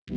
I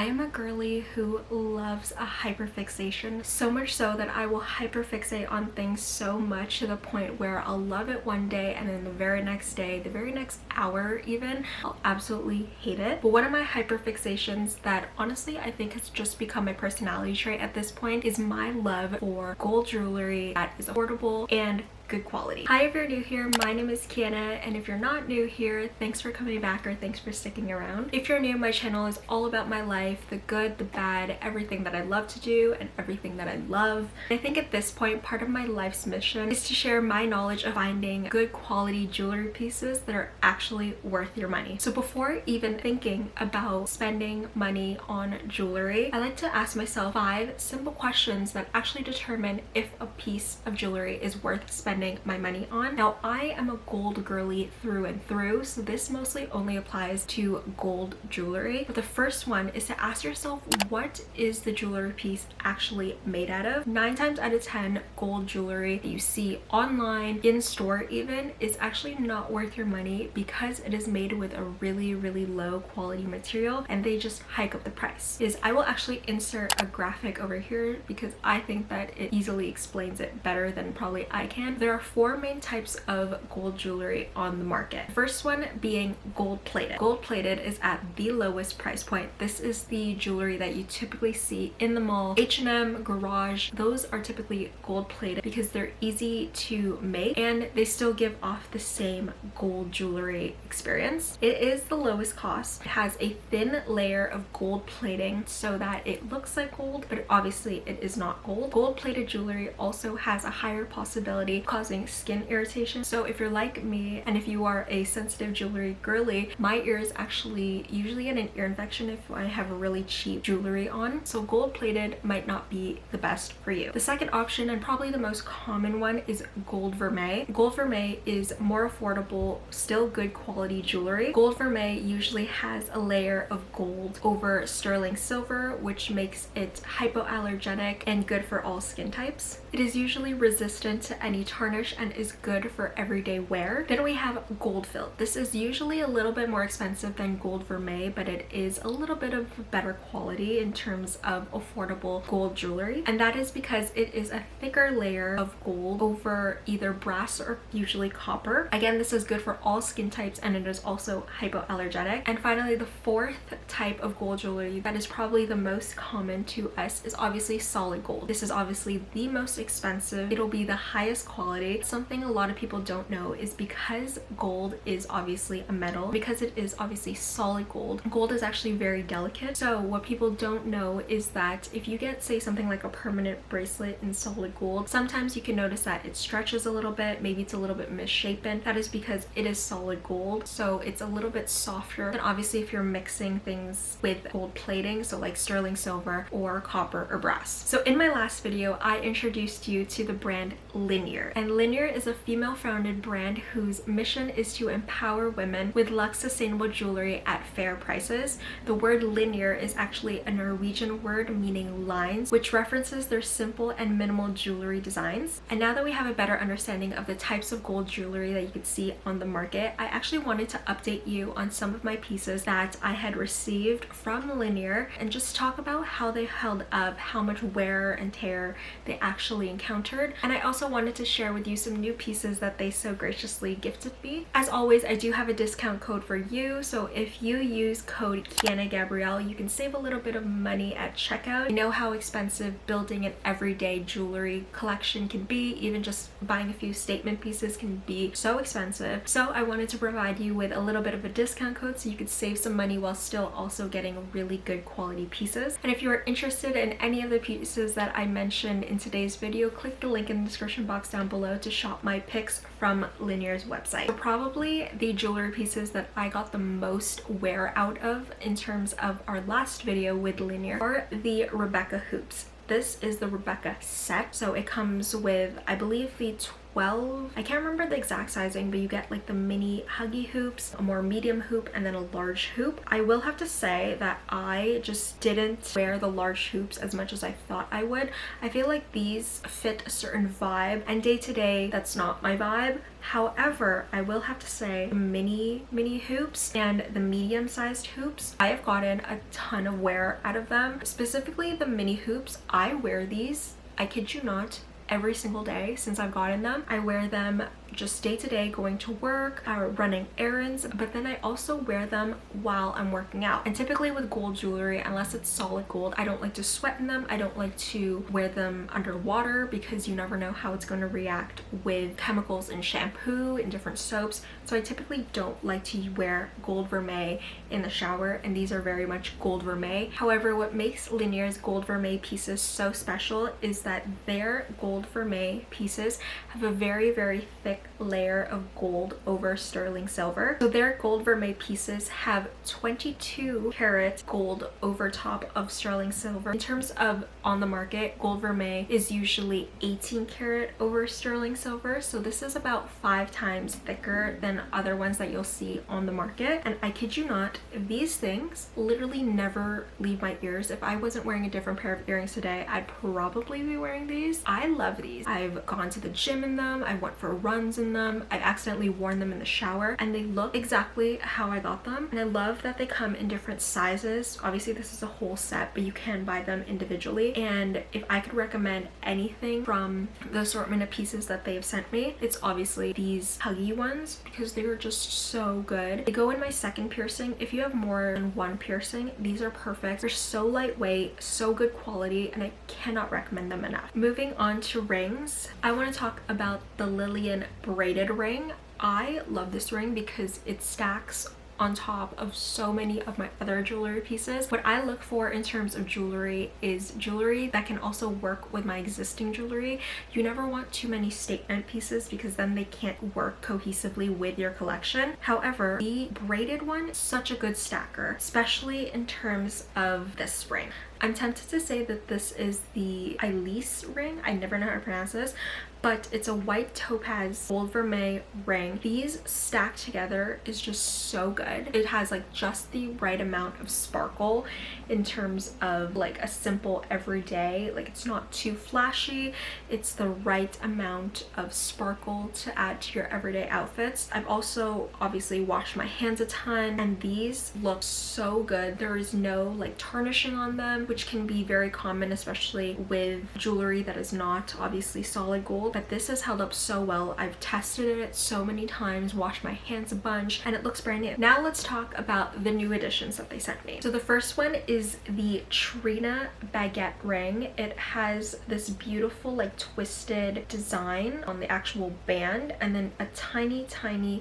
am a girly who loves a hyperfixation, so much so that I will hyperfixate on things so much to the point where I'll love it one day and then the very next day, the very next hour even, I'll absolutely hate it. But one of my hyperfixations that honestly I think has just become my personality trait at this point is my love for gold jewelry that is affordable and good quality. Hi, if you're new here, my name is Kiana, and if you're not new here, thanks for coming back or thanks for sticking around. If you're new, my channel is all about my life, the good, the bad, everything that I love to do and everything that I love. I think at this point, part of my life's mission is to share my knowledge of finding good quality jewelry pieces that are actually worth your money. So before even thinking about spending money on jewelry, I like to ask myself 5 simple questions that actually determine if a piece of jewelry is worth spending my money on. Now, I am a gold girly through and through, so this mostly only applies to gold jewelry. But the first one is to ask yourself, what is the jewelry piece actually made out of? 9 times out of 10, gold jewelry that you see online, in store even, is actually not worth your money because it is made with a really low quality material and they just hike up the price. I will actually insert a graphic over here because I think that it easily explains it better than probably I can. There are 4 main types of gold jewelry on the market. First one being gold plated. Gold plated is at the lowest price point. This is the jewelry that you typically see in the mall, H&M, Garage. Those are typically gold plated because they're easy to make and they still give off the same gold jewelry experience. It is the lowest cost. It has a thin layer of gold plating so that it looks like gold, but obviously it is not gold. Gold plated jewelry also has a higher possibility of causing skin irritation. So if you're like me and if you are a sensitive jewelry girly, my ears actually usually get an ear infection if I have really cheap jewelry on. So gold plated might not be the best for you. The second option, and probably the most common one, is gold vermeil. Gold vermeil is more affordable, still good quality jewelry. Gold vermeil usually has a layer of gold over sterling silver, which makes it hypoallergenic and good for all skin types. It is usually resistant to any tarnish and is good for everyday wear. Then we have gold filled. This is usually a little bit more expensive than gold vermeil, but it is a little bit of better quality in terms of affordable gold jewelry, and that is because it is a thicker layer of gold over either brass or usually copper. Again, this is good for all skin types and it is also hypoallergenic. And finally, the 4th type of gold jewelry that is probably the most common to us is obviously solid gold. This is obviously the most expensive. It'll be the highest quality. Something a lot of people don't know is because gold is obviously a metal, because it is obviously solid gold, gold is actually very delicate. So what people don't know is that if you get, say, something like a permanent bracelet in solid gold, sometimes you can notice that it stretches a little bit, maybe it's a little bit misshapen. That is because it is solid gold, so it's a little bit softer than obviously if you're mixing things with gold plating, so like sterling silver or copper or brass. So in my last video, I introduced you to the brand Linjer, and Linjer is a female-founded brand whose mission is to empower women with luxe sustainable jewelry at fair prices. The word Linjer is actually a Norwegian word meaning lines, which references their simple and minimal jewelry designs. And now that we have a better understanding of the types of gold jewelry that you could see on the market, I actually wanted to update you on some of my pieces that I had received from Linjer and just talk about how they held up, how much wear and tear they actually encountered. And I also wanted to share with you some new pieces that they so graciously gifted me. As always, I do have a discount code for you, so if you use code Kiana Gabrielle, you can save a little bit of money at checkout. You know how expensive building an everyday jewelry collection can be. Even just buying a few statement pieces can be so expensive. So I wanted to provide you with a little bit of a discount code so you could save some money while still also getting really good quality pieces. And if you are interested in any of the pieces that I mentioned in today's video, click the link in the description box down below to shop my picks from Linjer's website. So probably the jewelry pieces that I got the most wear out of in terms of our last video with Linjer are the Rebecca hoops. This is the Rebecca set, so it comes with, I believe, the 12, I can't remember the exact sizing, but you get like the mini huggy hoops, a more medium hoop, and then a large hoop. I will have to say that I just didn't wear the large hoops as much as I thought I would. I feel like these fit a certain vibe, and day to day that's not my vibe. However, I will have to say the mini hoops and the medium sized hoops, I have gotten a ton of wear out of them. Specifically the mini hoops, I wear these, I kid you not, every single day since I've gotten them. I wear them just day to day going to work, running errands, but then I also wear them while I'm working out. And typically with gold jewelry, unless it's solid gold, I don't like to sweat in them. I don't like to wear them underwater because you never know how it's going to react with chemicals in shampoo and different soaps. So I typically don't like to wear gold vermeil in the shower, and these are very much gold vermeil. However, what makes Linjer's gold vermeil pieces so special is that their gold vermeil pieces have a very thick layer of gold over sterling silver. So their gold vermeil pieces have 22 karat gold over top of sterling silver. In terms of on the market, gold vermeil is usually 18 karat over sterling silver. So this is about 5 times thicker than other ones that you'll see on the market. And I kid you not, these things literally never leave my ears. If I wasn't wearing a different pair of earrings today, I'd probably be wearing these. I love these. I've gone to the gym in them. I went for runs in them. I've accidentally worn them in the shower, and they look exactly how I got them. And I love that they come in different sizes. Obviously this is a whole set, but you can buy them individually. And if I could recommend anything from the assortment of pieces that they've sent me, it's obviously these huggy ones, because they were just so good. They go in my second piercing. If you have more than one piercing, these are perfect. They're so lightweight, so good quality, and I cannot recommend them enough. Moving on to rings, I want to talk about the Lillian braided ring. I love this ring because it stacks on top of so many of my other jewelry pieces. What I look for in terms of jewelry is jewelry that can also work with my existing jewelry. You never want too many statement pieces because then they can't work cohesively with your collection. However, the braided one is such a good stacker, especially in terms of this ring. I'm tempted to say that this is the Elise ring. I never know how to pronounce this, but it's a white topaz gold vermeil ring. These stacked together is just so good. It has like just the right amount of sparkle in terms of like a simple everyday, like it's not too flashy. It's the right amount of sparkle to add to your everyday outfits. I've also obviously washed my hands a ton, and these look so good. There is no like tarnishing on them, which can be very common, especially with jewelry that is not obviously solid gold, but this has held up so well. I've tested it so many times, washed my hands a bunch, and it looks brand new. Now let's talk about the new additions that they sent me. So the first one is the Trina baguette ring. It has this beautiful like twisted design on the actual band, and then a tiny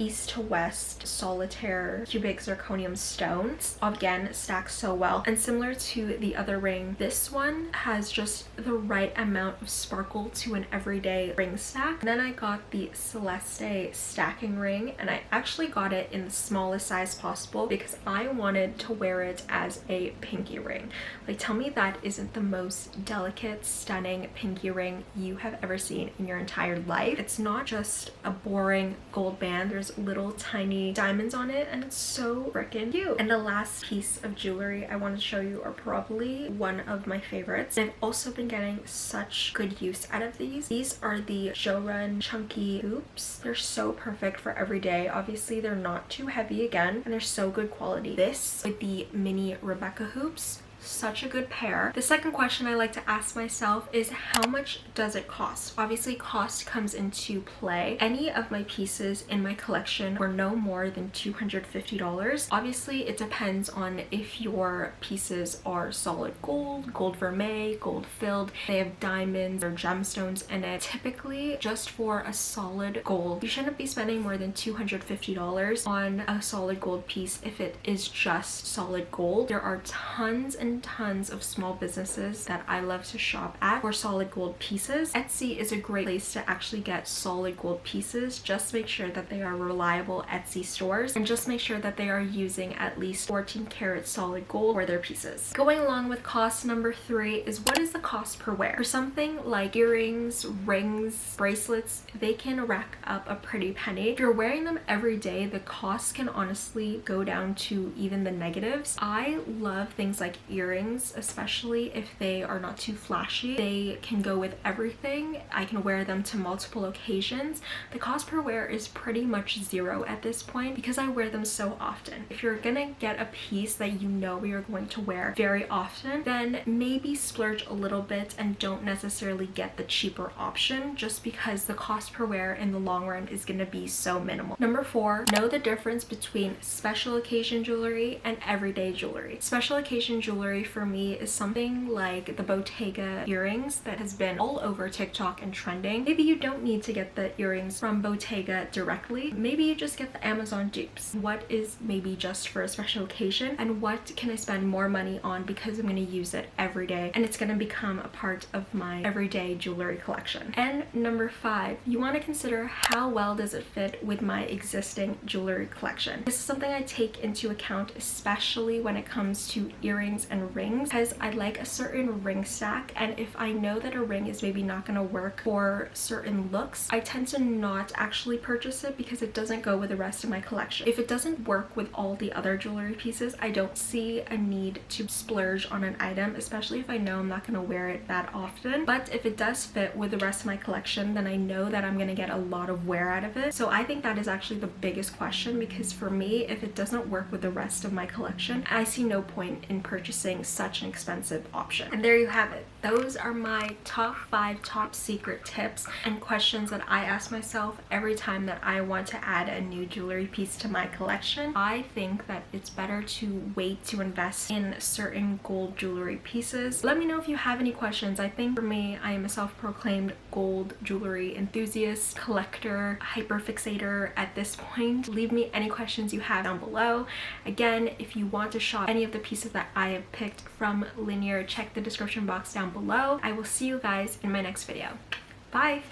east to west solitaire cubic zirconium stones. Again, stacks so well. And similar to the other ring, this one has just the right amount of sparkle to an everyday ring stack. And then I got the Celeste stacking ring, and I actually got it in the smallest size possible because I wanted to wear it as a pinky ring. Like, tell me that isn't the most delicate, stunning pinky ring you have ever seen in your entire life. It's not just a boring gold band. There's little tiny diamonds on it, and it's so freaking cute. And the last piece of jewelry I want to show you are probably one of my favorites. I've also been getting such good use out of these. These are the Jorun chunky hoops. They're so perfect for every day. Obviously they're not too heavy again, and they're so good quality. This with the mini Rebecca hoops, such a good pair. The second question I like to ask myself is, how much does it cost? Obviously cost comes into play. Any of my pieces in my collection were no more than $250. Obviously it depends on if your pieces are solid gold, gold vermeil, gold filled, they have diamonds or gemstones in it. Typically just for a solid gold, you shouldn't be spending more than $250 on a solid gold piece if it is just solid gold. There are tons and tons of small businesses that I love to shop at for solid gold pieces. Etsy is a great place to actually get solid gold pieces. Just make sure that they are reliable Etsy stores, and just make sure that they are using at least 14 karat solid gold for their pieces. Going along with cost number 3 is, what is the cost per wear? For something like earrings, rings, bracelets, they can rack up a pretty penny. If you're wearing them every day, the cost can honestly go down to even the negatives. I love things like earrings, especially if they are not too flashy. They can go with everything. I can wear them to multiple occasions. The cost per wear is pretty much zero at this point because I wear them so often. If you're gonna get a piece that you know you're going to wear very often, then maybe splurge a little bit and don't necessarily get the cheaper option, just because the cost per wear in the long run is going to be so minimal. Number 4, know the difference between special occasion jewelry and everyday jewelry. Special occasion jewelry for me is something like the Bottega earrings that has been all over TikTok and trending. Maybe you don't need to get the earrings from Bottega directly. Maybe you just get the Amazon dupes. What is maybe just for a special occasion, and what can I spend more money on because I'm going to use it every day and it's going to become a part of my everyday jewelry collection. And number 5, you want to consider how well does it fit with my existing jewelry collection. This is something I take into account, especially when it comes to earrings and rings, because I like a certain ring stack, and if I know that a ring is maybe not going to work for certain looks, I tend to not actually purchase it because it doesn't go with the rest of my collection. If it doesn't work with all the other jewelry pieces, I don't see a need to splurge on an item, especially if I know I'm not going to wear it that often. But if it does fit with the rest of my collection, then I know that I'm going to get a lot of wear out of it. So I think that is actually the biggest question, because for me, if it doesn't work with the rest of my collection, I see no point in purchasing such an expensive option. And there you have it. Those are my top 5 top secret tips and questions that I ask myself every time that I want to add a new jewelry piece to my collection. I think that it's better to wait to invest in certain gold jewelry pieces. Let me know if you have any questions. I think for me, I am a self-proclaimed gold jewelry enthusiast, collector, hyperfixator at this point. Leave me any questions you have down below. Again, if you want to shop any of the pieces that I have picked from Linjer, check the description box down below. I will see you guys in my next video. Bye!